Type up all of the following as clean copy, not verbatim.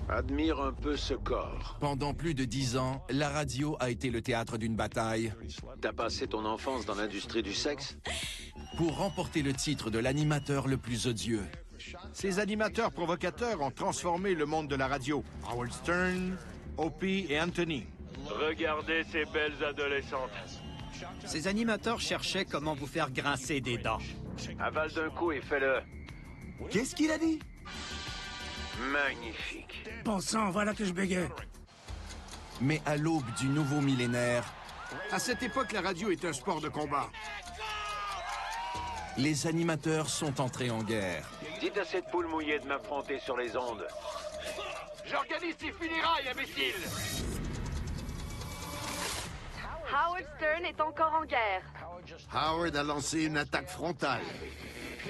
Admire un peu ce corps. Pendant plus de 10 ans, la radio a été le théâtre d'une bataille. T'as passé ton enfance dans l'industrie du sexe? Pour remporter le titre de l'animateur le plus odieux. Ces animateurs provocateurs ont transformé le monde de la radio. Howard Stern, Opie et Anthony. Regardez ces belles adolescentes. Ces animateurs cherchaient comment vous faire grincer des dents. Avale d'un coup et fais-le. Qu'est-ce qu'il a dit? Magnifique. Bon sang, voilà que je bégaye. Mais à l'aube du nouveau millénaire, À cette époque, la radio est un sport de combat. les animateurs sont entrés en guerre. Dites à cette poule mouillée de m'affronter sur les ondes. J'organise tes funérailles, imbécile! Howard Stern est encore en guerre. Howard a lancé une attaque frontale.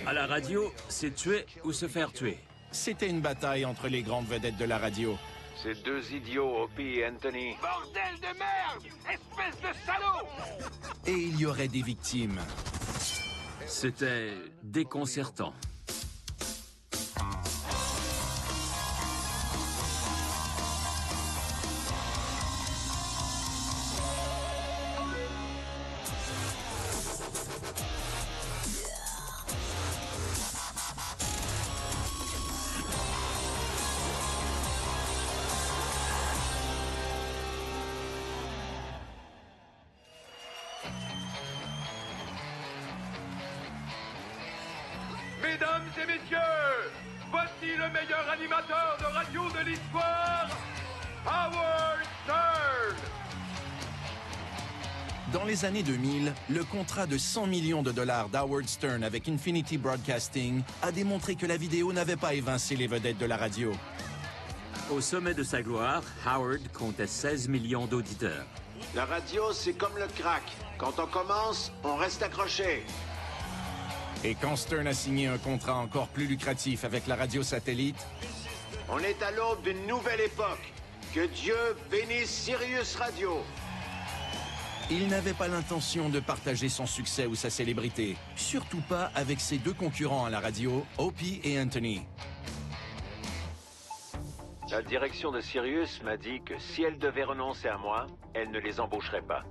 À la radio, c'est tuer ou se faire tuer. C'était une bataille entre les grandes vedettes de la radio. Ces deux idiots, Opie et Anthony. Bordel de merde! Espèce de salaud! Et il y aurait des victimes. C'était déconcertant. Mesdames et messieurs, voici le meilleur animateur de radio de l'histoire, Howard Stern! Dans les années 2000, le contrat de 100 millions de dollars d'Howard Stern avec Infinity Broadcasting a démontré que la vidéo n'avait pas évincé les vedettes de la radio. Au sommet de sa gloire, Howard comptait 16 millions d'auditeurs. La radio, c'est comme le crack. Quand on commence, on reste accroché. Et quand Stern a signé un contrat encore plus lucratif avec la radio satellite, On est à l'aube d'une nouvelle époque. Que Dieu bénisse Sirius Radio. il n'avait pas l'intention de partager son succès ou sa célébrité. Surtout pas avec ses deux concurrents à la radio, Opie et Anthony. La direction de Sirius m'a dit que si elle devait renoncer à moi, elle ne les embaucherait pas.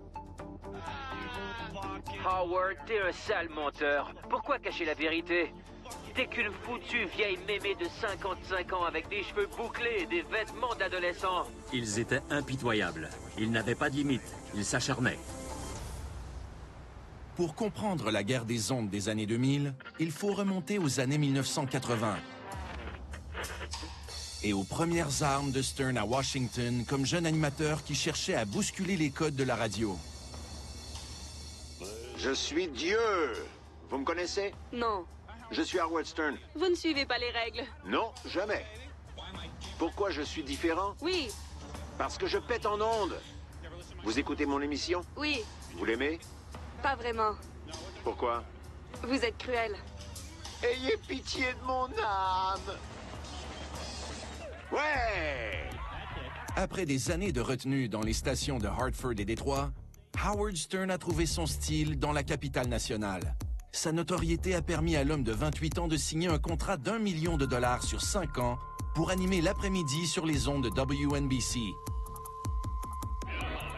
Howard, t'es un sale menteur. Pourquoi cacher la vérité? T'es qu'une foutue vieille mémé de 55 ans avec des cheveux bouclés et des vêtements d'adolescent. Ils étaient impitoyables. Ils n'avaient pas de limite. Ils s'acharnaient. Pour comprendre la guerre des ondes des années 2000, il faut remonter aux années 1980 et aux premières armes de Stern à Washington comme jeune animateur qui cherchait à bousculer les codes de la radio. Je suis Dieu. Vous me connaissez? Non, Je suis Howard Stern. vous ne suivez pas les règles. Non, jamais. Pourquoi je suis différent? Oui, Parce que je pète en ondes. Vous écoutez mon émission? oui, Vous l'aimez? pas vraiment. Pourquoi? Vous êtes cruel. Ayez pitié de mon âme. Ouais! Après des années de retenue dans les stations de Hartford et Détroit, Howard Stern a trouvé son style dans la capitale nationale. Sa notoriété a permis à l'homme de 28 ans de signer un contrat d'1 million de dollars sur 5 ans pour animer l'après-midi sur les ondes de WNBC.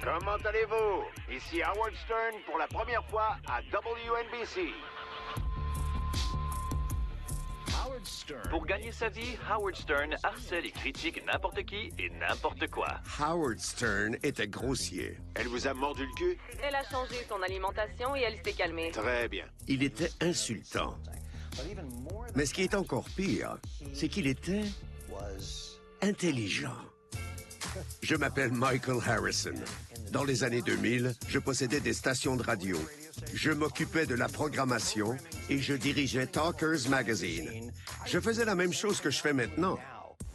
Comment allez-vous? Ici Howard Stern pour la première fois à WNBC. Pour gagner sa vie, Howard Stern harcèle et critique n'importe qui et n'importe quoi. Howard Stern était grossier. Elle vous a mordu le cul? Elle a changé son alimentation et elle s'est calmée. Très bien. Il était insultant. Mais ce qui est encore pire, c'est qu'il était intelligent. Je m'appelle Michael Harrison. Dans les années 2000, je possédais des stations de radio. Je m'occupais de la programmation et je dirigeais Talkers Magazine. Je faisais la même chose que je fais maintenant.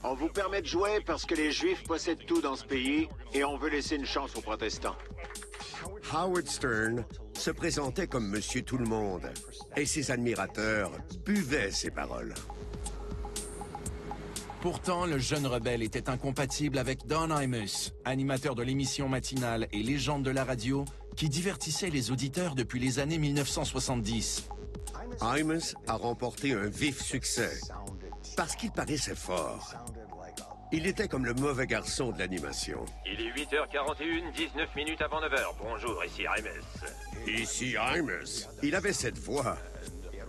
On vous permet de jouer parce que les Juifs possèdent tout dans ce pays et on veut laisser une chance aux protestants. Howard Stern se présentait comme Monsieur Tout-le-Monde et ses admirateurs buvaient ses paroles. Pourtant, le jeune rebelle était incompatible avec Don Imus, animateur de l'émission matinale et légende de la radio, qui divertissait les auditeurs depuis les années 1970. Imus a remporté un vif succès parce qu'il paraissait fort. Il était comme le mauvais garçon de l'animation. Il est 8h41, 19 minutes avant 9h. Bonjour, ici Imus. Ici Imus. Il avait cette voix.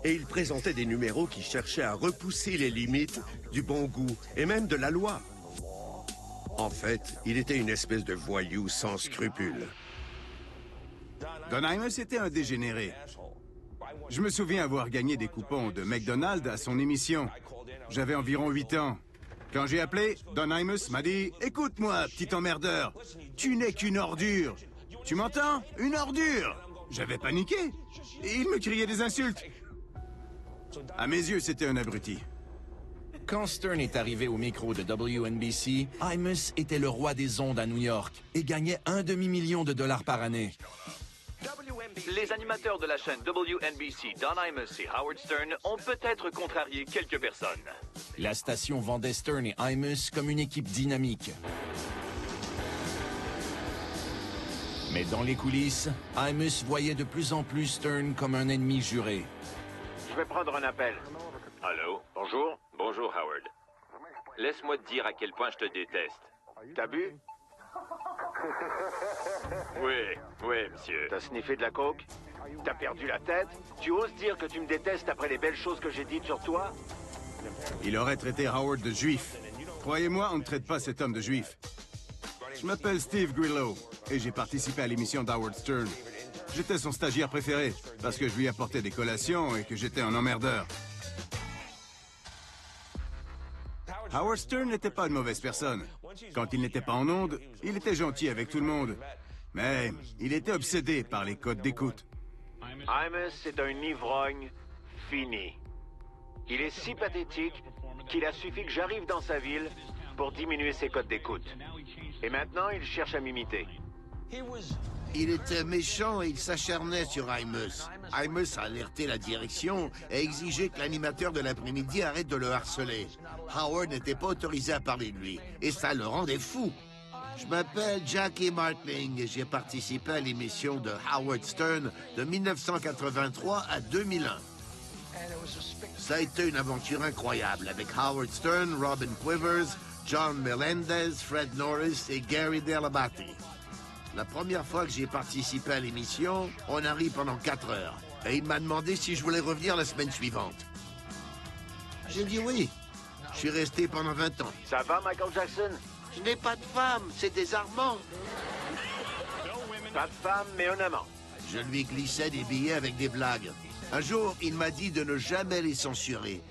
Et il présentait des numéros qui cherchaient à repousser les limites du bon goût et même de la loi. En fait, il était une espèce de voyou sans scrupules. Don Imus était un dégénéré. Je me souviens avoir gagné des coupons de McDonald's à son émission. J'avais environ 8 ans. Quand j'ai appelé, Don Imus m'a dit « Écoute-moi, petit emmerdeur, tu n'es qu'une ordure. Tu m'entends? Une ordure !» J'avais paniqué. Et il me criait des insultes. À mes yeux, c'était un abruti. Quand Stern est arrivé au micro de WNBC, Imus était le roi des ondes à New York et gagnait $1 demi-million par année. Les animateurs de la chaîne WNBC, Don Imus et Howard Stern, ont peut-être contrarié quelques personnes. La station vendait Stern et Imus comme une équipe dynamique. Mais dans les coulisses, Imus voyait de plus en plus Stern comme un ennemi juré. Je vais prendre un appel. Allô? Bonjour. Bonjour, Howard. Laisse-moi te dire à quel point je te déteste. T'as bu? Oui, monsieur. T'as sniffé de la coke? T'as perdu la tête? Tu oses dire que tu me détestes après les belles choses que j'ai dites sur toi? Il aurait traité Howard de juif. Croyez-moi, on ne traite pas cet homme de juif. Je m'appelle Steve Grillo et j'ai participé à l'émission d'Howard Stern. J'étais son stagiaire préféré parce que je lui apportais des collations et que j'étais un emmerdeur. Howard Stern n'était pas une mauvaise personne. Quand il n'était pas en onde, il était gentil avec tout le monde. Mais il était obsédé par les codes d'écoute. Imus est un ivrogne fini. Il est si pathétique qu'il a suffi que j'arrive dans sa ville pour diminuer ses codes d'écoute. Et maintenant, il cherche à m'imiter. Il était méchant et il s'acharnait sur Imus. Imus a alerté la direction et exigé que l'animateur de l'après-midi arrête de le harceler. Howard n'était pas autorisé à parler de lui, et ça le rendait fou. Je m'appelle Jackie Martling et j'ai participé à l'émission de Howard Stern de 1983 à 2001. Ça a été une aventure incroyable avec Howard Stern, Robin Quivers, John Melendez, Fred Norris et Gary Dell'Abate. La première fois que j'ai participé à l'émission, on a ri pendant 4 heures. Et il m'a demandé si je voulais revenir la semaine suivante. J'ai dit oui. Je suis resté pendant 20 ans. Ça va, Michael Jackson? Je n'ai pas de femme, c'est désarmant. Pas de femme, mais un amant. Je lui glissais des billets avec des blagues. Un jour, il m'a dit de ne jamais les censurer,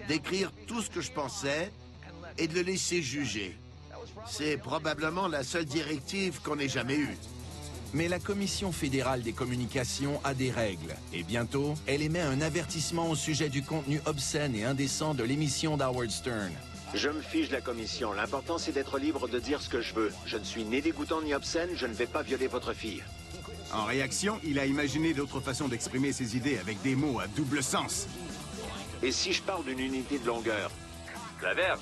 d'écrire tout ce que je pensais et de le laisser juger. C'est probablement la seule directive qu'on ait jamais eue. Mais la Commission fédérale des communications a des règles. Et bientôt, elle émet un avertissement au sujet du contenu obscène et indécent de l'émission d'Howard Stern. Je me fiche de la commission. L'important, c'est d'être libre de dire ce que je veux. Je ne suis ni dégoûtant ni obscène. Je ne vais pas violer votre fille. En réaction, il a imaginé d'autres façons d'exprimer ses idées avec des mots à double sens. Et si je parle d'une unité de longueur? La verge?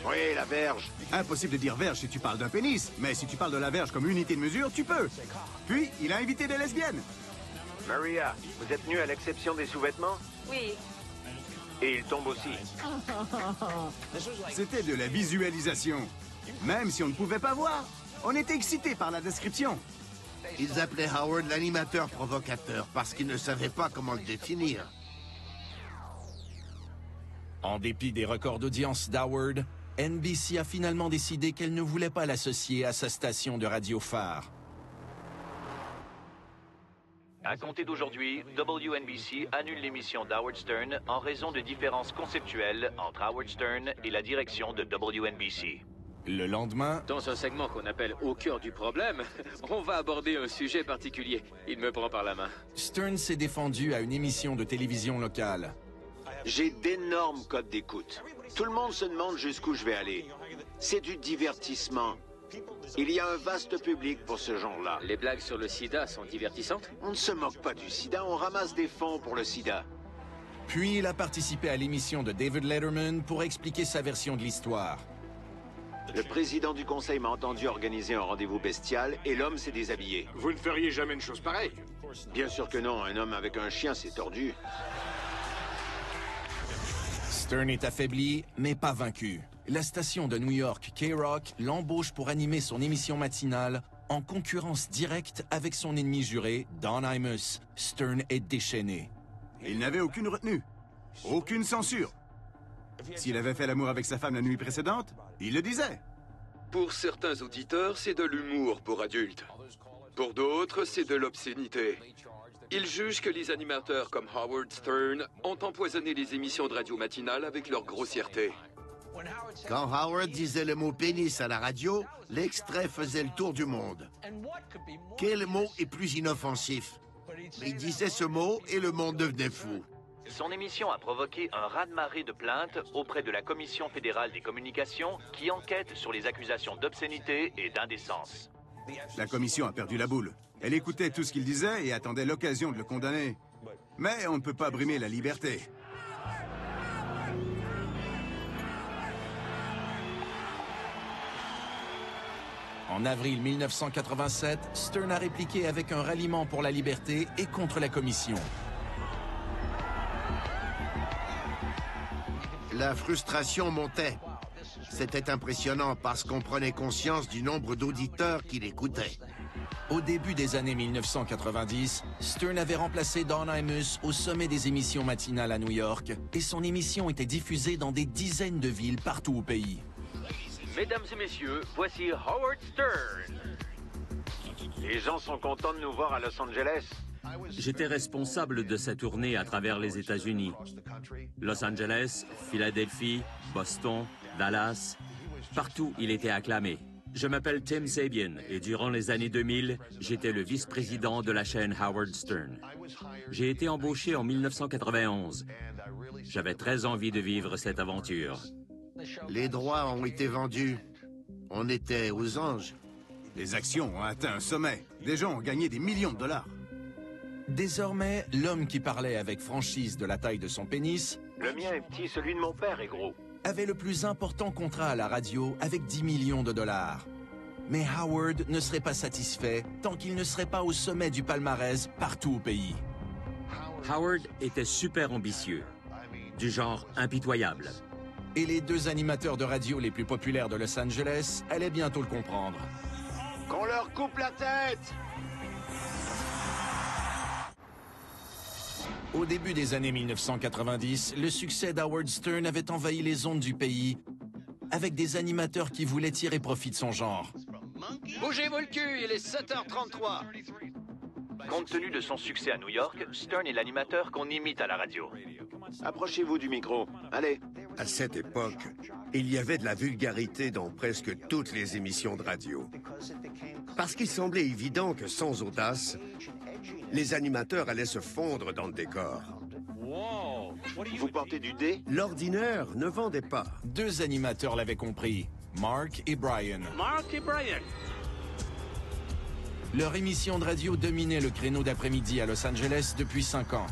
Oui, la verge. Impossible de dire verge si tu parles d'un pénis, mais si tu parles de la verge comme unité de mesure, tu peux. Puis, il a invité des lesbiennes. Maria, vous êtes nue à l'exception des sous-vêtements? Oui. Et il tombe aussi. C'était de la visualisation. Même si on ne pouvait pas voir, on était excité par la description. Ils appelaient Howard l'animateur provocateur parce qu'ils ne savaient pas comment le définir. En dépit des records d'audience d'Howard, NBC a finalement décidé qu'elle ne voulait pas l'associer à sa station de radio phare. À compter d'aujourd'hui, WNBC annule l'émission d'Howard Stern en raison de différences conceptuelles entre Howard Stern et la direction de WNBC. Le lendemain... Dans un segment qu'on appelle « Au cœur du problème », on va aborder un sujet particulier. Il me prend par la main. Stern s'est défendu à une émission de télévision locale. J'ai d'énormes codes d'écoute. Tout le monde se demande jusqu'où je vais aller. C'est du divertissement. Il y a un vaste public pour ce genre-là. Les blagues sur le sida sont divertissantes? On ne se moque pas du sida, on ramasse des fonds pour le sida. Puis il a participé à l'émission de David Letterman pour expliquer sa version de l'histoire. Le président du conseil m'a entendu organiser un rendez-vous bestial et l'homme s'est déshabillé. Vous ne feriez jamais une chose pareille? Bien sûr que non, un homme avec un chien, c'est tordu. Stern est affaibli, mais pas vaincu. La station de New York, K-Rock, l'embauche pour animer son émission matinale en concurrence directe avec son ennemi juré, Don Imus. Stern est déchaîné. Il n'avait aucune retenue, aucune censure. S'il avait fait l'amour avec sa femme la nuit précédente, il le disait. Pour certains auditeurs, c'est de l'humour pour adultes. Pour d'autres, c'est de l'obscénité. Ils jugent que les animateurs comme Howard Stern ont empoisonné les émissions de radio matinales avec leur grossièreté. Quand Howard disait le mot pénis à la radio, l'extrait faisait le tour du monde. Quel mot est plus inoffensif? Il disait ce mot et le monde devenait fou. Son émission a provoqué un raz-de-marée de plaintes auprès de la Commission fédérale des communications qui enquête sur les accusations d'obscénité et d'indécence. La commission a perdu la boule. Elle écoutait tout ce qu'il disait et attendait l'occasion de le condamner. Mais on ne peut pas brimer la liberté. En avril 1987, Stern a répliqué avec un ralliement pour la liberté et contre la commission. La frustration montait. C'était impressionnant parce qu'on prenait conscience du nombre d'auditeurs qui l'écoutaient. Au début des années 1990, Stern avait remplacé Don Imus au sommet des émissions matinales à New York et son émission était diffusée dans des dizaines de villes partout au pays. Mesdames et messieurs, voici Howard Stern. Les gens sont contents de nous voir à Los Angeles. J'étais responsable de sa tournée à travers les États-Unis. Los Angeles, Philadelphie, Boston, Dallas, partout il était acclamé. Je m'appelle Tim Sabian et durant les années 2000, j'étais le vice-président de la chaîne Howard Stern. J'ai été embauché en 1991. J'avais très envie de vivre cette aventure. Les droits ont été vendus. On était aux anges. Les actions ont atteint un sommet. Des gens ont gagné des millions de dollars. Désormais, l'homme qui parlait avec franchise de la taille de son pénis... Le mien est petit, celui de mon père est gros. ...avait le plus important contrat à la radio avec 10 millions de dollars. Mais Howard ne serait pas satisfait tant qu'il ne serait pas au sommet du palmarès partout au pays. Howard était super ambitieux, du genre impitoyable. Et les deux animateurs de radio les plus populaires de Los Angeles allaient bientôt le comprendre. Qu'on leur coupe la tête! Au début des années 1990, le succès d'Howard Stern avait envahi les ondes du pays avec des animateurs qui voulaient tirer profit de son genre. Bougez-vous le cul, il est 7h33. Compte tenu de son succès à New York, Stern est l'animateur qu'on imite à la radio. Approchez-vous du micro. Allez. À cette époque, il y avait de la vulgarité dans presque toutes les émissions de radio. Parce qu'il semblait évident que sans audace, les animateurs allaient se fondre dans le décor. Vous portez du dé? L'ordinaire ne vendait pas. Deux animateurs l'avaient compris, Mark et Brian. Mark et Brian. Leur émission de radio dominait le créneau d'après-midi à Los Angeles depuis 5 ans.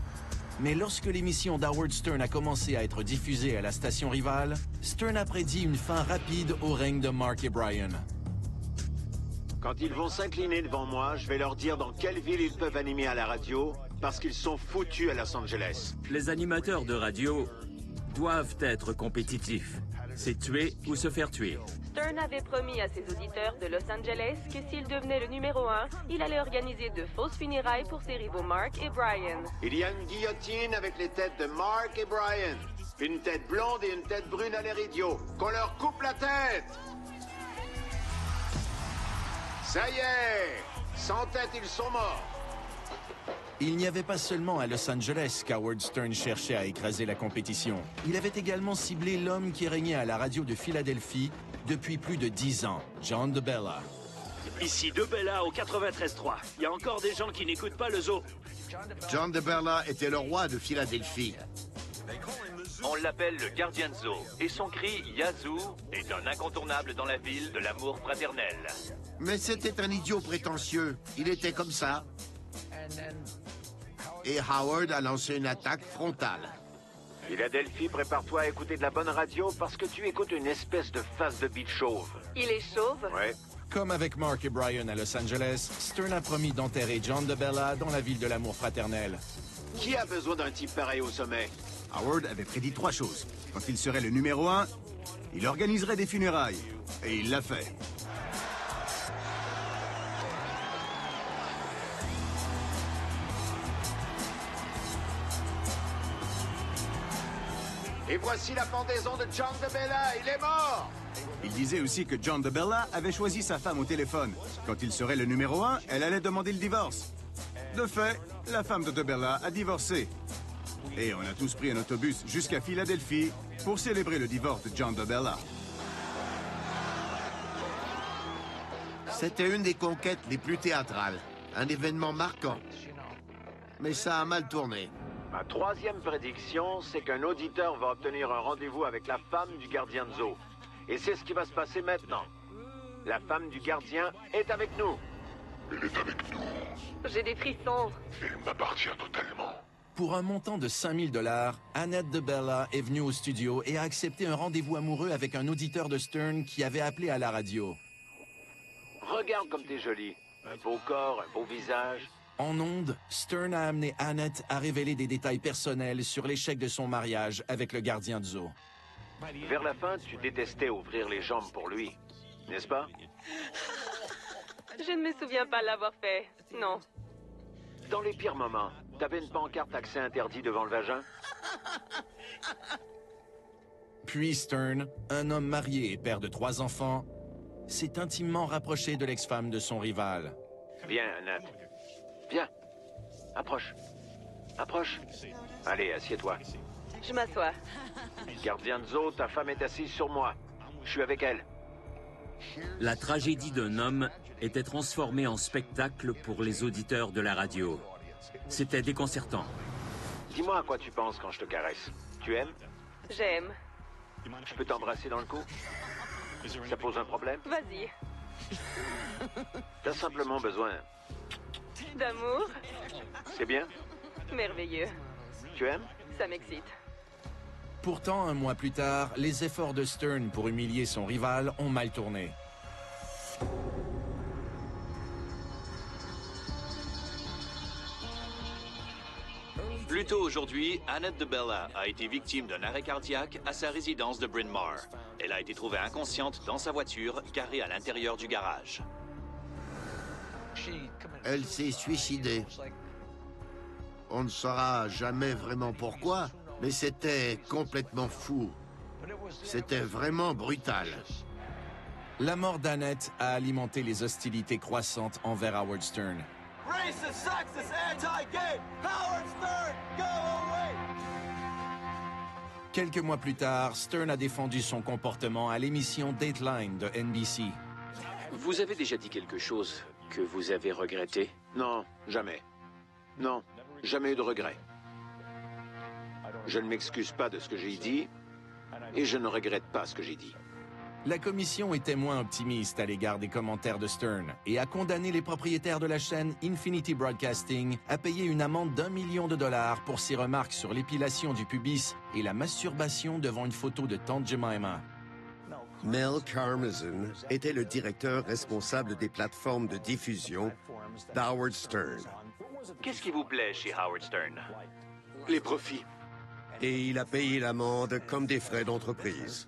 Mais lorsque l'émission d'Howard Stern a commencé à être diffusée à la station rivale, Stern a prédit une fin rapide au règne de Mark et Brian. Quand ils vont s'incliner devant moi, je vais leur dire dans quelle ville ils peuvent animer à la radio, parce qu'ils sont foutus à Los Angeles. Les animateurs de radio doivent être compétitifs. C'est tuer ou se faire tuer. Stern avait promis à ses auditeurs de Los Angeles que s'il devenait le numéro 1, il allait organiser de fausses funérailles pour ses rivaux Mark et Brian. Il y a une guillotine avec les têtes de Mark et Brian. Une tête blonde et une tête brune à l'air idiot. Qu'on leur coupe la tête! Ça y est! Sans tête, ils sont morts! Il n'y avait pas seulement à Los Angeles qu'Howard Stern cherchait à écraser la compétition. Il avait également ciblé l'homme qui régnait à la radio de Philadelphie depuis plus de 10 ans, John DeBella. Ici DeBella au 93.3. Il y a encore des gens qui n'écoutent pas le zoo. John DeBella était le roi de Philadelphie. On l'appelle le gardien de zoo, et son cri « Yazoo » est un incontournable dans la ville de l'amour fraternel. Mais c'était un idiot prétentieux. Il était comme ça. Et Howard a lancé une attaque frontale. Philadelphie, prépare-toi à écouter de la bonne radio parce que tu écoutes une espèce de face de bite chauve. Il est chauve? Ouais. Comme avec Mark et Brian à Los Angeles, Stern a promis d'enterrer John DeBella dans la ville de l'amour fraternel. Qui a besoin d'un type pareil au sommet? Howard avait prédit 3 choses. Quand il serait le numéro 1, il organiserait des funérailles. Et il l'a fait. Et voici la pendaison de John DeBella, il est mort! Il disait aussi que John DeBella avait choisi sa femme au téléphone. Quand il serait le numéro 1, elle allait demander le divorce. De fait, la femme de DeBella a divorcé. Et on a tous pris un autobus jusqu'à Philadelphie pour célébrer le divorce de John DeBella. C'était une des conquêtes les plus théâtrales. Un événement marquant. Mais ça a mal tourné. Ma 3e prédiction, c'est qu'un auditeur va obtenir un rendez-vous avec la femme du gardien de zoo. Et c'est ce qui va se passer maintenant. La femme du gardien est avec nous. Elle est avec nous. J'ai des frissons. Elle m'appartient totalement. Pour un montant de 5 000 $, Annette DeBella est venue au studio et a accepté un rendez-vous amoureux avec un auditeur de Stern qui avait appelé à la radio. Regarde comme t'es jolie. Un beau corps, un beau visage. En ondes, Stern a amené Annette à révéler des détails personnels sur l'échec de son mariage avec le gardien de zoo. Vers la fin, tu détestais ouvrir les jambes pour lui, n'est-ce pas? Je ne me souviens pas l'avoir fait, non. Dans les pires moments, t'avais une pancarte accès interdit devant le vagin? Puis Stern, un homme marié et père de 3 enfants, s'est intimement rapproché de l'ex-femme de son rival. Viens, Annette. Viens. Approche. Approche. Allez, assieds-toi. Je m'assois. Gardien de zoo, ta femme est assise sur moi. Je suis avec elle. La tragédie d'un homme était transformée en spectacle pour les auditeurs de la radio. C'était déconcertant. Dis-moi à quoi tu penses quand je te caresse. Tu aimes? J'aime. Je peux t'embrasser dans le cou? Ça pose un problème? Vas-y. T'as simplement besoin... D'amour? C'est bien? Merveilleux. Tu aimes? Ça m'excite. Pourtant, un mois plus tard, les efforts de Stern pour humilier son rival ont mal tourné. Plus tôt aujourd'hui, Annette DeBella a été victime d'un arrêt cardiaque à sa résidence de Bryn Mawr. Elle a été trouvée inconsciente dans sa voiture, garée à l'intérieur du garage. Elle s'est suicidée. On ne saura jamais vraiment pourquoi, mais c'était complètement fou. C'était vraiment brutal. La mort d'Annette a alimenté les hostilités croissantes envers Howard Stern. Racist, sexist, anti-gay, Howard Stern, go away! Quelques mois plus tard, Stern a défendu son comportement à l'émission Dateline de NBC. Vous avez déjà dit quelque chose que vous avez regretté? Non, jamais. Non, jamais eu de regret. Je ne m'excuse pas de ce que j'ai dit et je ne regrette pas ce que j'ai dit. La commission était moins optimiste à l'égard des commentaires de Stern et a condamné les propriétaires de la chaîne Infinity Broadcasting à payer une amende d'1 million de dollars pour ses remarques sur l'épilation du pubis et la masturbation devant une photo de Tante Jemima. Mel Karmazin était le directeur responsable des plateformes de diffusion d'Howard Stern. Qu'est-ce qui vous plaît chez Howard Stern? Les profits. Et il a payé l'amende comme des frais d'entreprise.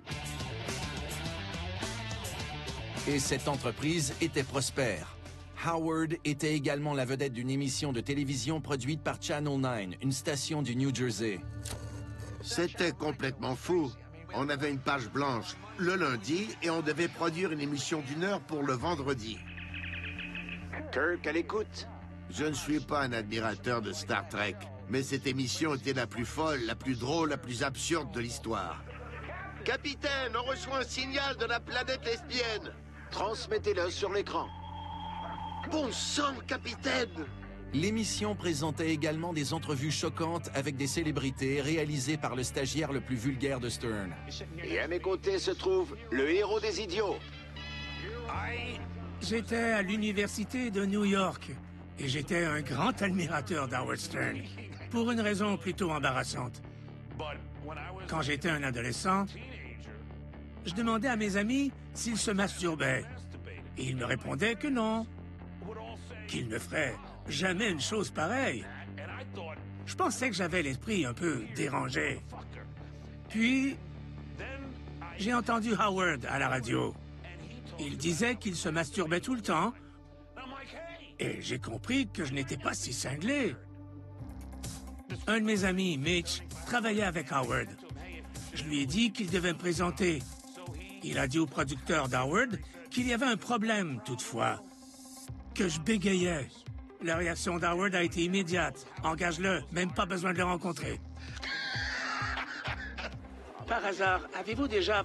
Et cette entreprise était prospère. Howard était également la vedette d'une émission de télévision produite par Channel 9, une station du New Jersey. C'était complètement fou. On avait une page blanche le lundi et on devait produire une émission d'1 heure pour le vendredi. Kirk, à l'écoute. Je ne suis pas un admirateur de Star Trek, mais cette émission était la plus folle, la plus drôle, la plus absurde de l'histoire. Capitaine, on reçoit un signal de la planète lesbienne. Transmettez-le sur l'écran. Bon sang, capitaine! L'émission présentait également des entrevues choquantes avec des célébrités réalisées par le stagiaire le plus vulgaire de Stern. Et à mes côtés se trouve le héros des idiots. J'étais à l'université de New York et j'étais un grand admirateur d'Howard Stern pour une raison plutôt embarrassante. Quand j'étais un adolescent, je demandais à mes amis s'ils se masturbaient. Et ils me répondaient que non, qu'ils ne feraient jamais une chose pareille. Je pensais que j'avais l'esprit un peu dérangé. Puis, j'ai entendu Howard à la radio. Il disait qu'il se masturbait tout le temps. Et j'ai compris que je n'étais pas si cinglé. Un de mes amis, Mitch, travaillait avec Howard. Je lui ai dit qu'il devait me présenter. Il a dit au producteur d'Howard qu'il y avait un problème, toutefois. Que je bégayais. La réaction d'Howard a été immédiate. Engage-le, même pas besoin de le rencontrer. Par hasard, avez-vous déjà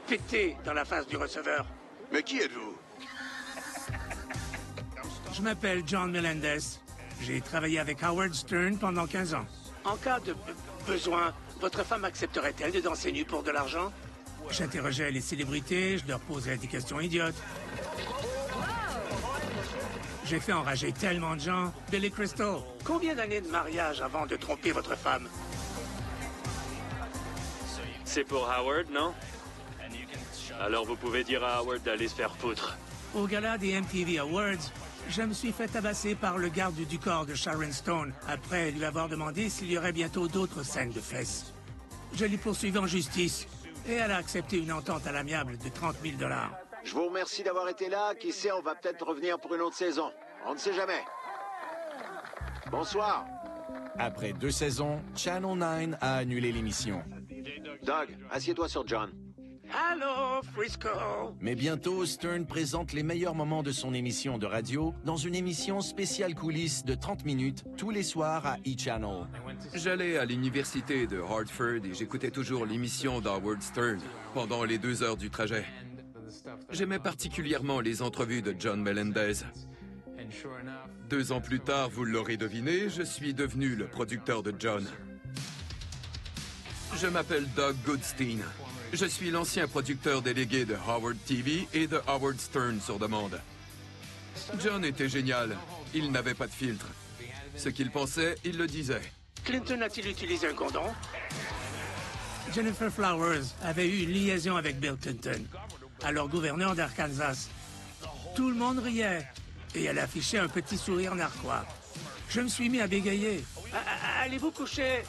pété dans la face du receveur? Mais qui êtes-vous? Je m'appelle John Melendez. J'ai travaillé avec Howard Stern pendant 15 ans. En cas de besoin, votre femme accepterait-elle de danser nue pour de l'argent? J'interrogeais les célébrités, je leur posais des questions idiotes. J'ai fait enrager tellement de gens. Billy Crystal, combien d'années de mariage avant de tromper votre femme? C'est pour Howard, non? Alors vous pouvez dire à Howard d'aller se faire foutre. Au gala des MTV Awards, je me suis fait tabasser par le garde du corps de Sharon Stone, après lui avoir demandé s'il y aurait bientôt d'autres scènes de fesses. Je l'ai poursuivi en justice, et elle a accepté une entente à l'amiable de 30 000 $. Je vous remercie d'avoir été là. Qui sait, on va peut-être revenir pour une autre saison. On ne sait jamais. Bonsoir. Après 2 saisons, Channel 9 a annulé l'émission. Doug, assieds-toi sur John. Allô, Frisco! Mais bientôt, Stern présente les meilleurs moments de son émission de radio dans une émission spéciale coulisses de 30 minutes tous les soirs à E-Channel. J'allais à l'université de Hartford et j'écoutais toujours l'émission d'Howard Stern pendant les 2 heures du trajet. J'aimais particulièrement les entrevues de John Melendez. 2 ans plus tard, vous l'aurez deviné, je suis devenu le producteur de John. Je m'appelle Doug Goodstein. Je suis l'ancien producteur délégué de Howard TV et de Howard Stern sur demande. John était génial. Il n'avait pas de filtre. Ce qu'il pensait, il le disait. Clinton a-t-il utilisé un condom? Jennifer Flowers avait eu une liaison avec Bill Clinton, alors gouverneur d'Arkansas. Tout le monde riait, et elle affichait un petit sourire narquois. Je me suis mis à bégayer. Allez-vous coucher?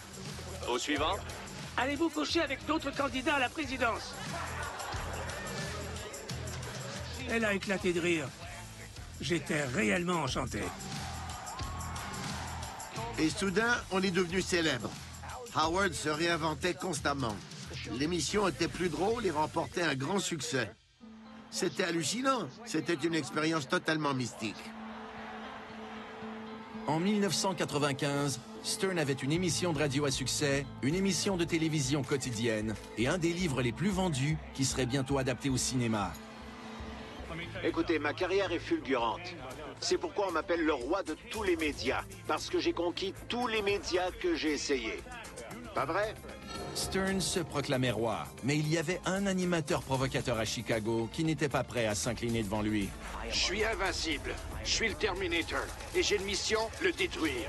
Au suivant? Allez-vous coucher avec d'autres candidats à la présidence? Elle a éclaté de rire. J'étais réellement enchanté. Et soudain, on est devenu célèbre. Howard se réinventait constamment. L'émission était plus drôle et remportait un grand succès. C'était hallucinant. C'était une expérience totalement mystique. En 1995, Stern avait une émission de radio à succès, une émission de télévision quotidienne et un des livres les plus vendus qui serait bientôt adapté au cinéma. Écoutez, ma carrière est fulgurante. C'est pourquoi on m'appelle le roi de tous les médias, parce que j'ai conquis tous les médias que j'ai essayés. Pas vrai? Stern se proclamait roi, mais il y avait un animateur provocateur à Chicago qui n'était pas prêt à s'incliner devant lui. Je suis invincible. Je suis le Terminator. Et j'ai une mission, le détruire.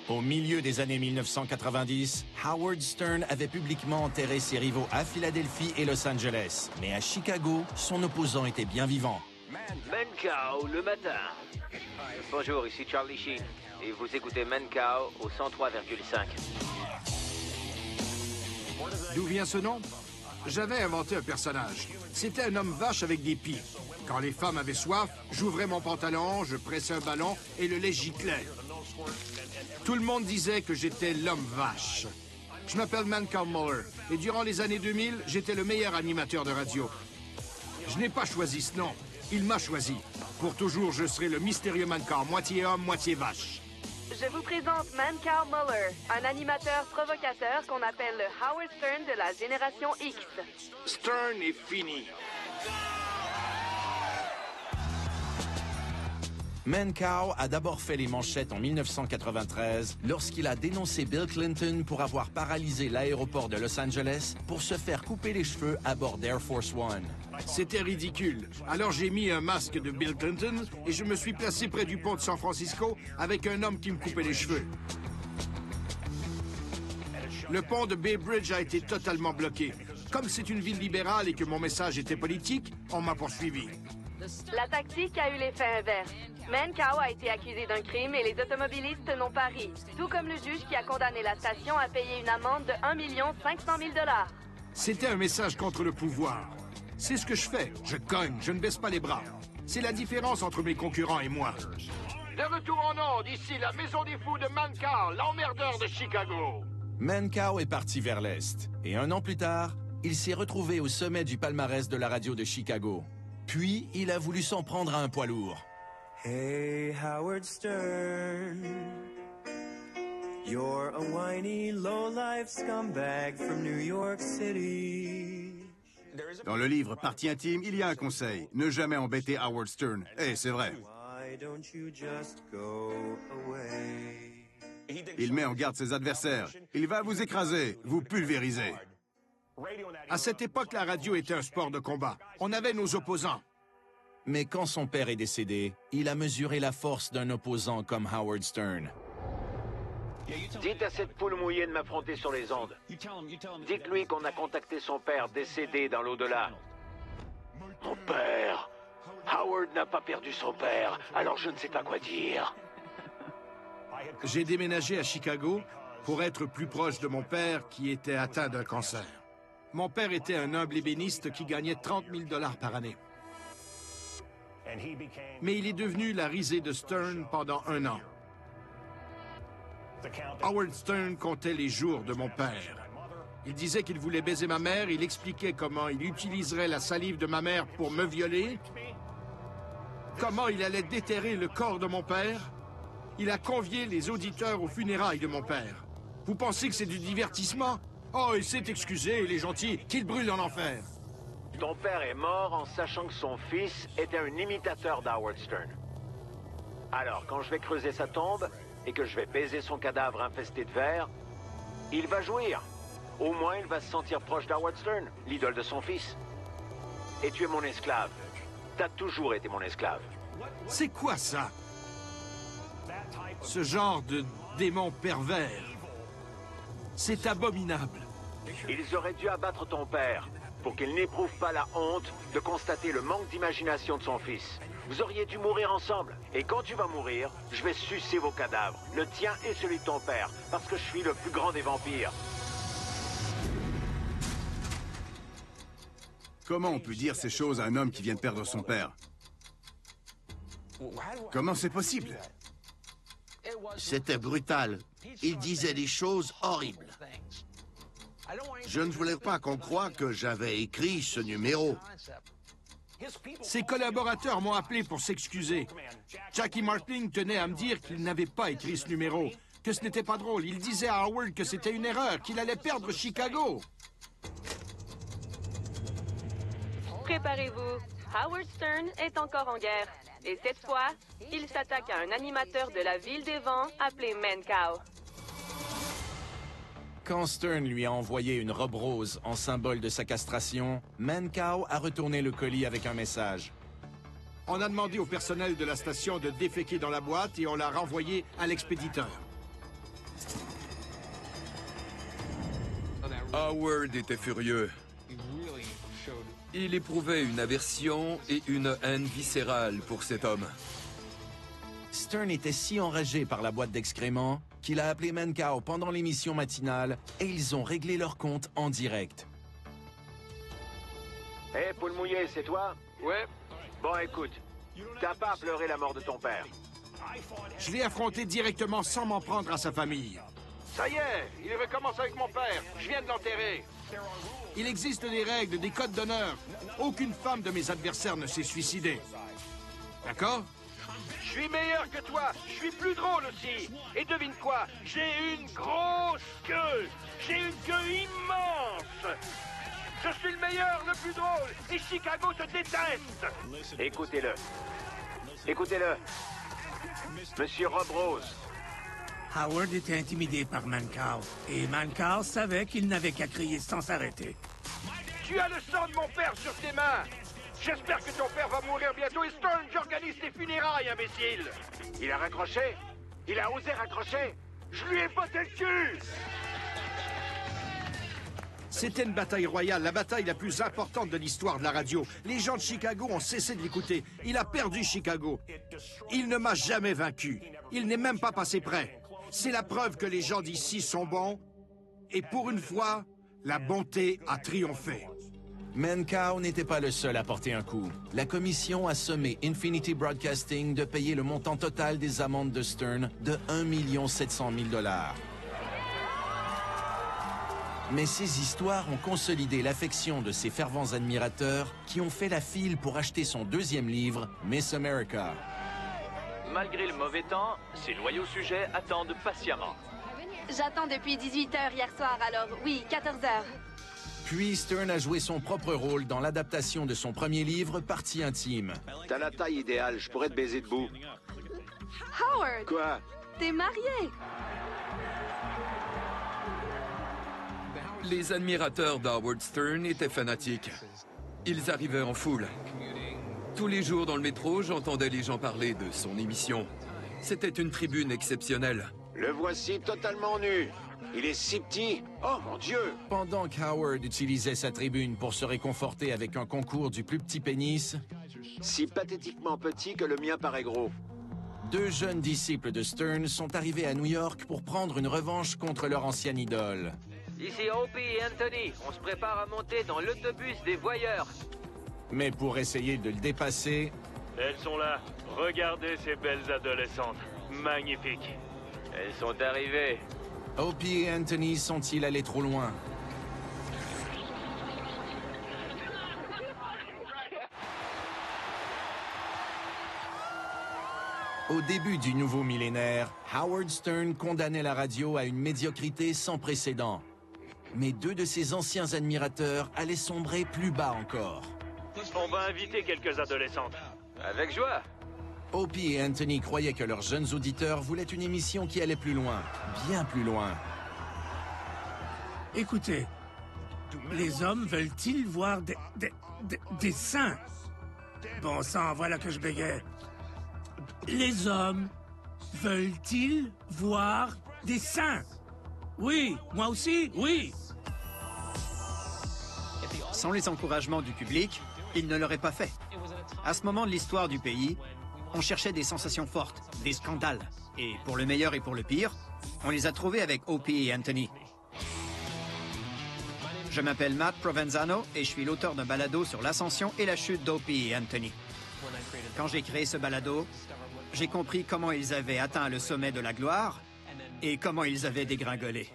Au milieu des années 1990, Howard Stern avait publiquement enterré ses rivaux à Philadelphie et Los Angeles. Mais à Chicago, son opposant était bien vivant. Mancow, le matin. Bonjour, ici Charlie Sheen. Et vous écoutez Mancow au 103,5. D'où vient ce nom? J'avais inventé un personnage. C'était un homme vache avec des pieds. Quand les femmes avaient soif, j'ouvrais mon pantalon, je pressais un ballon et le lait giclait. Tout le monde disait que j'étais l'homme vache. Je m'appelle Mancow Muller et durant les années 2000, j'étais le meilleur animateur de radio. Je n'ai pas choisi ce nom, il m'a choisi. Pour toujours, je serai le mystérieux Mancow, moitié homme, moitié vache. Je vous présente Mancow Muller, un animateur provocateur qu'on appelle le Howard Stern de la génération X. Stern est fini. Mancow a d'abord fait les manchettes en 1993 lorsqu'il a dénoncé Bill Clinton pour avoir paralysé l'aéroport de Los Angeles pour se faire couper les cheveux à bord d'Air Force One. C'était ridicule. Alors j'ai mis un masque de Bill Clinton et je me suis placé près du pont de San Francisco avec un homme qui me coupait les cheveux. Le pont de Bay Bridge a été totalement bloqué. Comme c'est une ville libérale et que mon message était politique, on m'a poursuivi. La tactique a eu l'effet inverse. Mancow a été accusé d'un crime et les automobilistes n'ont pas ri. Tout comme le juge qui a condamné la station à payer une amende de 1 500 000 $. C'était un message contre le pouvoir. C'est ce que je fais. Je cogne, je ne baisse pas les bras. C'est la différence entre mes concurrents et moi. De retour en onde, ici la maison des fous de Mancow, l'emmerdeur de Chicago. Mancow est parti vers l'Est. Et 1 an plus tard, il s'est retrouvé au sommet du palmarès de la radio de Chicago. Puis, il a voulu s'en prendre à un poids lourd. Hey, Howard Stern. You're a whiny, low-life scumbag from New York City. Dans le livre Partie intime, il y a un conseil. Ne jamais embêter Howard Stern. Et c'est vrai. Why don't you just go away? Il met en garde ses adversaires. Il va vous écraser, vous pulvériser. À cette époque, la radio était un sport de combat. On avait nos opposants. Mais quand son père est décédé, il a mesuré la force d'un opposant comme Howard Stern. Dites à cette poule mouillée de m'affronter sur les ondes. Dites-lui qu'on a contacté son père décédé dans l'au-delà. Mon père! Howard n'a pas perdu son père, alors je ne sais pas quoi dire. J'ai déménagé à Chicago pour être plus proche de mon père qui était atteint d'un cancer. Mon père était un humble ébéniste qui gagnait 30 000 $ par année. Mais il est devenu la risée de Stern pendant 1 an. Howard Stern comptait les jours de mon père. Il disait qu'il voulait baiser ma mère, il expliquait comment il utiliserait la salive de ma mère pour me violer, comment il allait déterrer le corps de mon père. Il a convié les auditeurs aux funérailles de mon père. Vous pensez que c'est du divertissement? Oh, il s'est excusé, il est gentil, qu'il brûle en enfer. Ton père est mort en sachant que son fils était un imitateur d'Howard Stern. Alors, quand je vais creuser sa tombe et que je vais baiser son cadavre infesté de vers, il va jouir. Au moins, il va se sentir proche d'Howard Stern, l'idole de son fils. Et tu es mon esclave. T'as toujours été mon esclave. C'est quoi ça? Ce genre de démon pervers. C'est abominable. Ils auraient dû abattre ton père pour qu'il n'éprouve pas la honte de constater le manque d'imagination de son fils. Vous auriez dû mourir ensemble. Et quand tu vas mourir, je vais sucer vos cadavres, le tien et celui de ton père, parce que je suis le plus grand des vampires. Comment on peut dire ces choses à un homme qui vient de perdre son père? Comment c'est possible? C'était brutal. Il disait des choses horribles. Je ne voulais pas qu'on croie que j'avais écrit ce numéro. Ses collaborateurs m'ont appelé pour s'excuser. Jackie Martling tenait à me dire qu'il n'avait pas écrit ce numéro, que ce n'était pas drôle. Il disait à Howard que c'était une erreur, qu'il allait perdre Chicago. Préparez-vous. Howard Stern est encore en guerre. Et cette fois, il s'attaque à un animateur de la Ville des Vents appelé Mancow. Quand Stern lui a envoyé une robe rose en symbole de sa castration, Mancow a retourné le colis avec un message. On a demandé au personnel de la station de déféquer dans la boîte et on l'a renvoyé à l'expéditeur. Howard était furieux. Il éprouvait une aversion et une haine viscérale pour cet homme. Stern était si enragé par la boîte d'excréments qu'il a appelé Mancow pendant l'émission matinale et ils ont réglé leur compte en direct. Hé, poule mouillée, c'est toi? Ouais. Bon, écoute, t'as pas à pleurer la mort de ton père. Je l'ai affronté directement sans m'en prendre à sa famille. Ça y est, il recommence avec mon père. Je viens de l'enterrer. Il existe des règles, des codes d'honneur. Aucune femme de mes adversaires ne s'est suicidée. D'accord? Je suis meilleur que toi. Je suis plus drôle aussi. Et devine quoi? J'ai une grosse queue. J'ai une queue immense. Je suis le meilleur, le plus drôle. Et Chicago te déteste. Écoutez-le. Écoutez-le. Monsieur Rob Rose. Howard était intimidé par Mancow, et Mancow savait qu'il n'avait qu'à crier sans s'arrêter. Tu as le sang de mon père sur tes mains. J'espère que ton père va mourir bientôt et Stern, j'organise tes funérailles, imbécile. Il a raccroché. Il a osé raccrocher. Je lui ai botté le cul. C'était une bataille royale, la bataille la plus importante de l'histoire de la radio. Les gens de Chicago ont cessé de l'écouter. Il a perdu Chicago. Il ne m'a jamais vaincu. Il n'est même pas passé près. C'est la preuve que les gens d'ici sont bons. Et pour une fois, la bonté a triomphé. Mancow n'était pas le seul à porter un coup. La commission a sommé Infinity Broadcasting de payer le montant total des amendes de Stern de 1 700 000 $. Mais ces histoires ont consolidé l'affection de ses fervents admirateurs qui ont fait la file pour acheter son deuxième livre, Miss America. Malgré le mauvais temps, ses loyaux sujets attendent patiemment. J'attends depuis 18h hier soir, alors oui, 14h. Puis Stern a joué son propre rôle dans l'adaptation de son premier livre, Partie intime. T'as la taille idéale, je pourrais te baiser debout. Howard! Quoi? T'es marié! Les admirateurs d'Howard Stern étaient fanatiques. Ils arrivaient en foule. Tous les jours dans le métro, j'entendais les gens parler de son émission. C'était une tribune exceptionnelle. Le voici totalement nu. Il est si petit. Oh mon Dieu! Pendant qu'Howard utilisait sa tribune pour se réconforter avec un concours du plus petit pénis, si pathétiquement petit que le mien paraît gros. 2 jeunes disciples de Stern sont arrivés à New York pour prendre une revanche contre leur ancienne idole. Ici Opie et Anthony. On se prépare à monter dans l'autobus des voyeurs. Mais pour essayer de le dépasser... Elles sont là. Regardez ces belles adolescentes. Magnifiques. Elles sont arrivées. Opie et Anthony sont-ils allés trop loin? Au début du nouveau millénaire, Howard Stern condamnait la radio à une médiocrité sans précédent. Mais 2 de ses anciens admirateurs allaient sombrer plus bas encore. On va inviter quelques adolescentes. Avec joie. Opie et Anthony croyaient que leurs jeunes auditeurs voulaient une émission qui allait plus loin, bien plus loin. Écoutez, les hommes veulent-ils voir des seins? Bon sang, voilà que je bégayais. Les hommes veulent-ils voir des seins? Oui, moi aussi, oui. Sans les encouragements du public, il ne l'aurait pas fait. À ce moment de l'histoire du pays, on cherchait des sensations fortes, des scandales. Et pour le meilleur et pour le pire, on les a trouvés avec Opie et Anthony. Je m'appelle Matt Provenzano et je suis l'auteur d'un balado sur l'ascension et la chute d'Opie et Anthony. Quand j'ai créé ce balado, j'ai compris comment ils avaient atteint le sommet de la gloire et comment ils avaient dégringolé.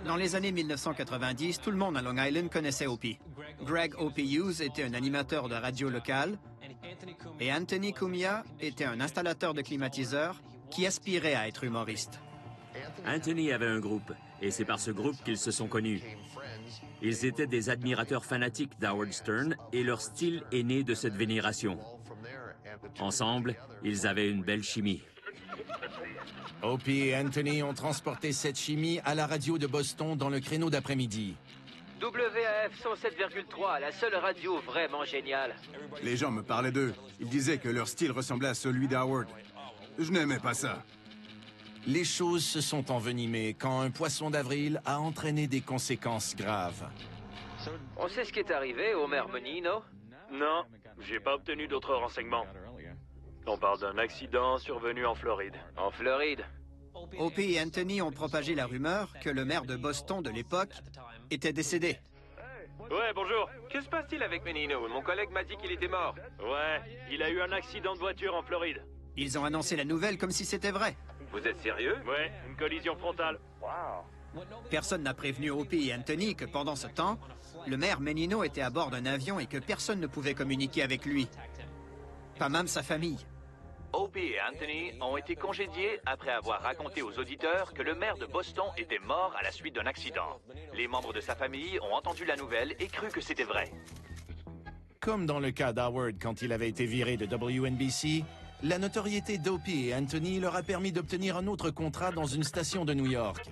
Dans les années 1990, tout le monde à Long Island connaissait Opie. Greg Opie Hughes était un animateur de radio local et Anthony Cumia était un installateur de climatiseurs qui aspirait à être humoriste. Anthony avait un groupe, et c'est par ce groupe qu'ils se sont connus. Ils étaient des admirateurs fanatiques d'Howard Stern, et leur style est né de cette vénération. Ensemble, ils avaient une belle chimie. Opie et Anthony ont transporté cette chimie à la radio de Boston dans le créneau d'après-midi. WAF 107,3, la seule radio vraiment géniale. Les gens me parlaient d'eux. Ils disaient que leur style ressemblait à celui d'Howard. Je n'aimais pas ça. Les choses se sont envenimées quand un poisson d'avril a entraîné des conséquences graves. On sait ce qui est arrivé, Homer Menino? Non, j'ai pas obtenu d'autres renseignements. On parle d'un accident survenu en Floride. En Floride? Opie et Anthony ont propagé la rumeur que le maire de Boston de l'époque était décédé. Ouais, bonjour. Que se passe-t-il avec Menino? Mon collègue m'a dit qu'il était mort. Ouais, il a eu un accident de voiture en Floride. Ils ont annoncé la nouvelle comme si c'était vrai. Vous êtes sérieux? Ouais, une collision frontale. Personne n'a prévenu Opie et Anthony que pendant ce temps, le maire Menino était à bord d'un avion et que personne ne pouvait communiquer avec lui. Pas même sa famille. Opie et Anthony ont été congédiés après avoir raconté aux auditeurs que le maire de Boston était mort à la suite d'un accident. Les membres de sa famille ont entendu la nouvelle et cru que c'était vrai. Comme dans le cas d'Howard quand il avait été viré de WNBC, la notoriété d'Opie et Anthony leur a permis d'obtenir un autre contrat dans une station de New York.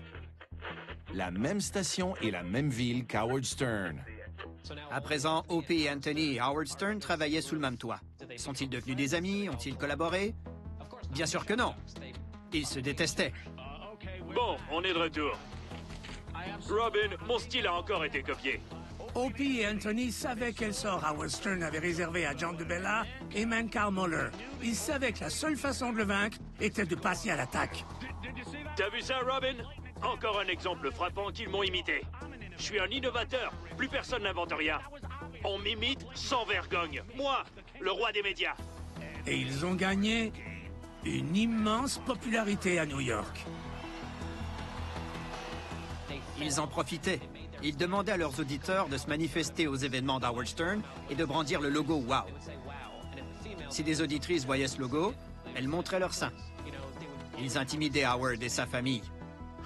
La même station et la même ville qu'Howard Stern. À présent, Opie et Anthony et Howard Stern travaillaient sous le même toit. Sont-ils devenus des amis? Ont-ils collaboré? Bien sûr que non. Ils se détestaient. Bon, on est de retour. Robin, mon style a encore été copié. Opie et Anthony savaient quel sort Howard Stern avait réservé à John DeBella et Mancow Muller. Ils savaient que la seule façon de le vaincre était de passer à l'attaque. T'as vu ça, Robin? Encore un exemple frappant qu'ils m'ont imité. Je suis un innovateur, plus personne n'invente rien. On m'imite sans vergogne. Moi, le roi des médias. Et ils ont gagné une immense popularité à New York. Ils en profitaient. Ils demandaient à leurs auditeurs de se manifester aux événements d'Howard Stern et de brandir le logo WOW. Si des auditrices voyaient ce logo, elles montraient leur sein. Ils intimidaient Howard et sa famille.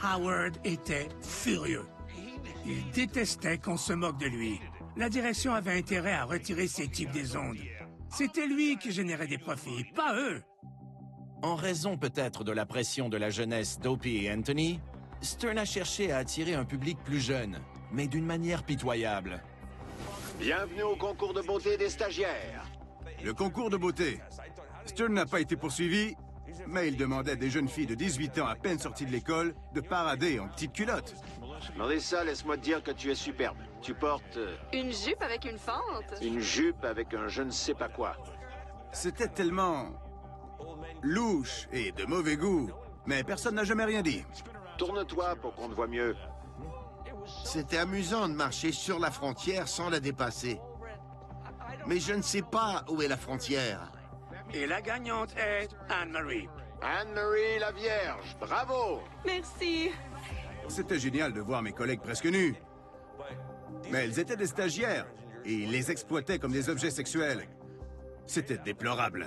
Howard était furieux. Il détestait qu'on se moque de lui. La direction avait intérêt à retirer ces types des ondes. C'était lui qui générait des profits, pas eux. En raison peut-être de la pression de la jeunesse d'Opie et Anthony, Stern a cherché à attirer un public plus jeune, mais d'une manière pitoyable. Bienvenue au concours de beauté des stagiaires. Le concours de beauté. Stern n'a pas été poursuivi, mais il demandait à des jeunes filles de 18 ans à peine sorties de l'école de parader en petite culotte. Demandez ça, laisse-moi te dire que tu es superbe. Tu portes... Une jupe avec une fente? Une jupe avec un je ne sais pas quoi. C'était tellement... louche et de mauvais goût, mais personne n'a jamais rien dit. Tourne-toi pour qu'on te voie mieux. C'était amusant de marcher sur la frontière sans la dépasser. Mais je ne sais pas où est la frontière. Et la gagnante est Anne-Marie. Anne-Marie la Vierge, bravo! Merci. C'était génial de voir mes collègues presque nus. Mais elles étaient des stagiaires, et ils les exploitaient comme des objets sexuels. C'était déplorable.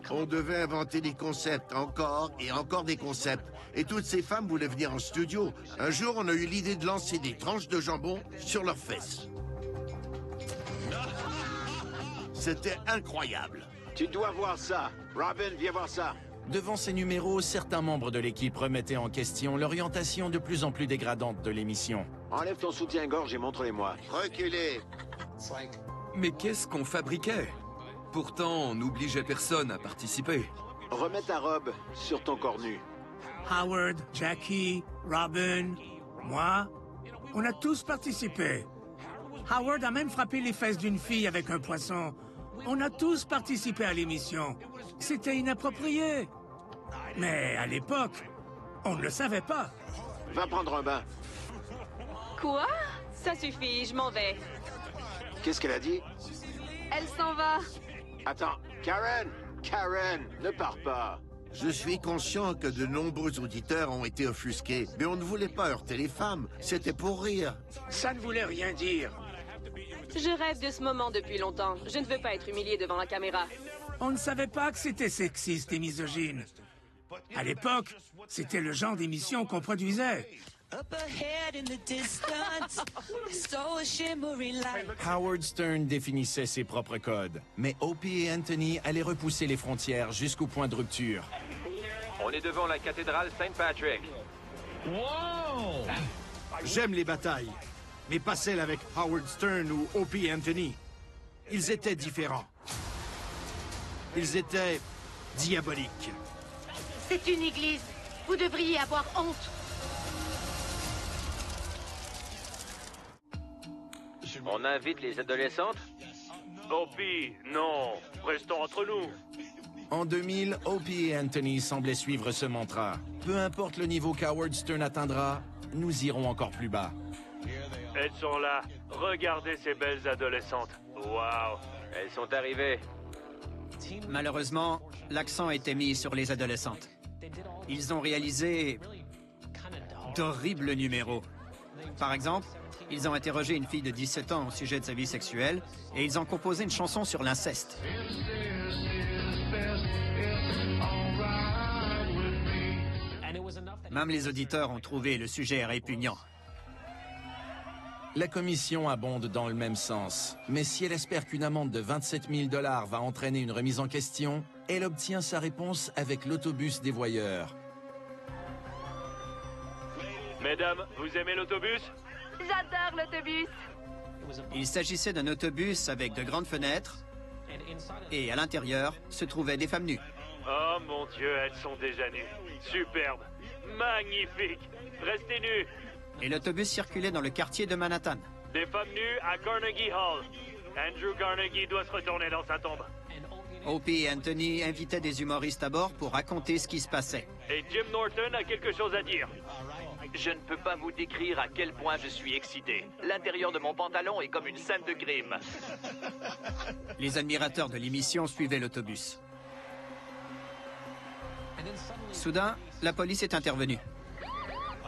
On devait inventer des concepts, encore et encore des concepts. Et toutes ces femmes voulaient venir en studio. Un jour, on a eu l'idée de lancer des tranches de jambon sur leurs fesses. C'était incroyable. Tu dois voir ça. Robin, viens voir ça. Devant ces numéros, certains membres de l'équipe remettaient en question l'orientation de plus en plus dégradante de l'émission. Enlève ton soutien-gorge et montre-les-moi. Reculez. Mais qu'est-ce qu'on fabriquait? Pourtant, on n'obligeait personne à participer. Remets ta robe sur ton corps nu. Howard, Jackie, Robin, moi, on a tous participé. Howard a même frappé les fesses d'une fille avec un poisson. On a tous participé à l'émission. C'était inapproprié. Mais à l'époque, on ne le savait pas. Va prendre un bain. Quoi? Ça suffit, je m'en vais. Qu'est-ce qu'elle a dit? Elle s'en va. Attends, Karen! Karen, ne pars pas. Je suis conscient que de nombreux auditeurs ont été offusqués, mais on ne voulait pas heurter les femmes. C'était pour rire. Ça ne voulait rien dire. Je rêve de ce moment depuis longtemps. Je ne veux pas être humilié devant la caméra. On ne savait pas que c'était sexiste et misogyne. À l'époque, c'était le genre d'émission qu'on produisait. Howard Stern définissait ses propres codes, mais Opie et Anthony allaient repousser les frontières jusqu'au point de rupture. On est devant la cathédrale Saint Patrick. Wow! J'aime les batailles, mais pas celles avec Howard Stern ou Opie et Anthony. Ils étaient différents. Ils étaient diaboliques. C'est une église. Vous devriez avoir honte. On invite les adolescentes? Opie, non. Restons entre nous. En 2000, Opie et Anthony semblaient suivre ce mantra. Peu importe le niveau qu'Howard Stern atteindra, nous irons encore plus bas. Elles sont là. Regardez ces belles adolescentes. Waouh. Elles sont arrivées. Malheureusement, l'accent a été mis sur les adolescentes. Ils ont réalisé d'horribles numéros. Par exemple, ils ont interrogé une fille de 17 ans au sujet de sa vie sexuelle et ils ont composé une chanson sur l'inceste. Même les auditeurs ont trouvé le sujet répugnant. La commission abonde dans le même sens, mais si elle espère qu'une amende de 27 000 $ va entraîner une remise en question, elle obtient sa réponse avec l'autobus des voyeurs. Mesdames, vous aimez l'autobus? J'adore l'autobus. Il s'agissait d'un autobus avec de grandes fenêtres et à l'intérieur se trouvaient des femmes nues. Oh mon Dieu, elles sont déjà nues. Superbe. Magnifique. Restez nus. et l'autobus circulait dans le quartier de Manhattan. Des femmes nues à Carnegie Hall. Andrew Carnegie doit se retourner dans sa tombe. Opie et Anthony invitaient des humoristes à bord pour raconter ce qui se passait. Et Jim Norton a quelque chose à dire. Je ne peux pas vous décrire à quel point je suis excité. L'intérieur de mon pantalon est comme une scène de crime. Les admirateurs de l'émission suivaient l'autobus. Soudain, la police est intervenue.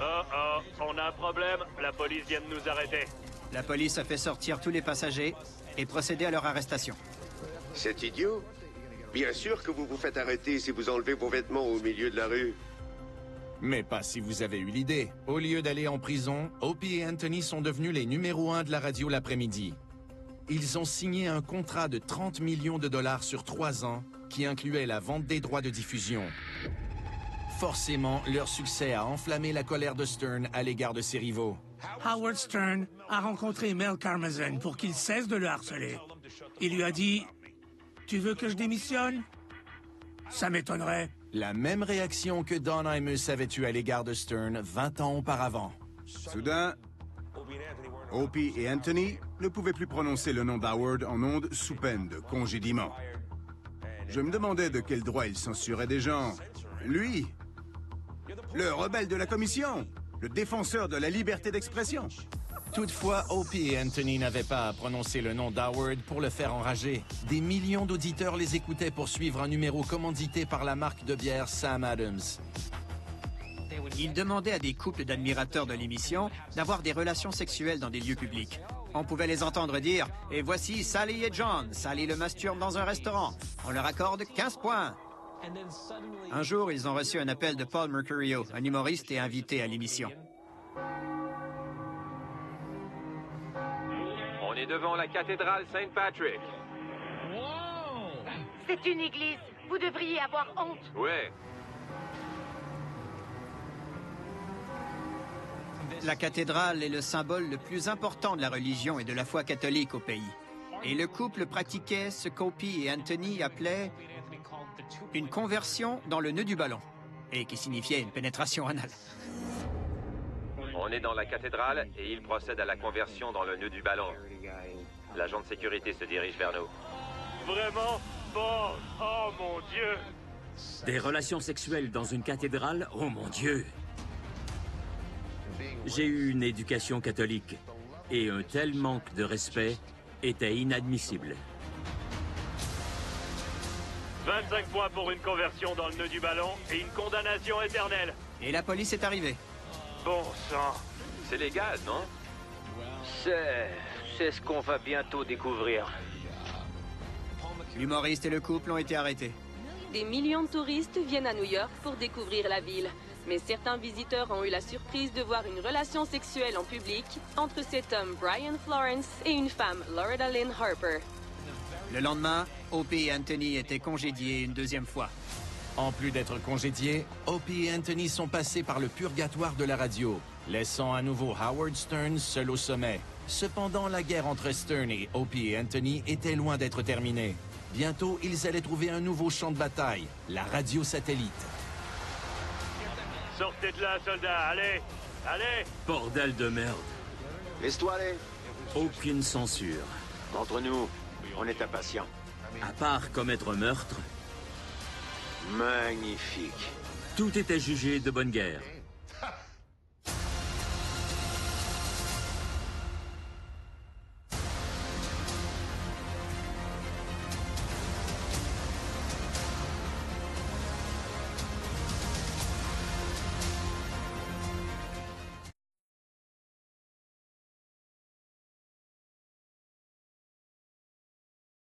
Oh, on a un problème. La police vient de nous arrêter. La police a fait sortir tous les passagers et procédé à leur arrestation. C'est idiot. Bien sûr que vous vous faites arrêter si vous enlevez vos vêtements au milieu de la rue. Mais pas si vous avez eu l'idée. Au lieu d'aller en prison, Opie et Anthony sont devenus les numéros 1 de la radio l'après-midi. Ils ont signé un contrat de 30 millions de dollars sur 3 ans qui incluait la vente des droits de diffusion. Forcément, leur succès a enflammé la colère de Stern à l'égard de ses rivaux. Howard Stern a rencontré Mel Karmazin pour qu'il cesse de le harceler. Il lui a dit « Tu veux que je démissionne ?» Ça m'étonnerait. La même réaction que Don Imus avait eue à l'égard de Stern 20 ans auparavant. Soudain, Opie et Anthony ne pouvaient plus prononcer le nom d'Howard en ondes sous peine de congédiement. Je me demandais de quel droit il censurait des gens. Lui, le rebelle de la commission, le défenseur de la liberté d'expression. Toutefois, Opie et Anthony n'avaient pas à prononcer le nom d'Howard pour le faire enrager. Des millions d'auditeurs les écoutaient pour suivre un numéro commandité par la marque de bière Sam Adams. Ils demandaient à des couples d'admirateurs de l'émission d'avoir des relations sexuelles dans des lieux publics. On pouvait les entendre dire « Et voici Sally et John. Sally le masturbe dans un restaurant. On leur accorde 15 points. » Un jour, ils ont reçu un appel de Paul Mercurio, un humoriste et invité à l'émission. On est devant la cathédrale Saint-Patrick. C'est une église. Vous devriez avoir honte. Ouais. La cathédrale est le symbole le plus important de la religion et de la foi catholique au pays. Et le couple pratiquait ce qu'Opie et Anthony appelaient une conversion dans le nœud du ballon, et qui signifiait une pénétration anale. On est dans la cathédrale et il procède à la conversion dans le nœud du ballon. L'agent de sécurité se dirige vers nous. Vraiment? Bon, oh mon Dieu! Des relations sexuelles dans une cathédrale? Oh mon Dieu! J'ai eu une éducation catholique et un tel manque de respect était inadmissible. 25 points pour une conversion dans le nœud du ballon et une condamnation éternelle. Et la police est arrivée. Bon sang. C'est légal, non? C'est ce qu'on va bientôt découvrir. L'humoriste et le couple ont été arrêtés. Des millions de touristes viennent à New York pour découvrir la ville. Mais certains visiteurs ont eu la surprise de voir une relation sexuelle en public entre cet homme Brian Florence et une femme, Loretta Lynn Harper. Le lendemain, Opie et Anthony étaient congédiés une deuxième fois. En plus d'être congédiés, Opie et Anthony sont passés par le purgatoire de la radio, laissant à nouveau Howard Stern seul au sommet. Cependant, la guerre entre Stern et Opie et Anthony était loin d'être terminée. Bientôt, ils allaient trouver un nouveau champ de bataille, la radio satellite. Sortez de là, soldats, allez! Allez! Bordel de merde. Laisse-toi aller. Aucune censure. Entre nous, on est impatients. À part commettre meurtre, Magnifique. tout était jugé de bonne guerre.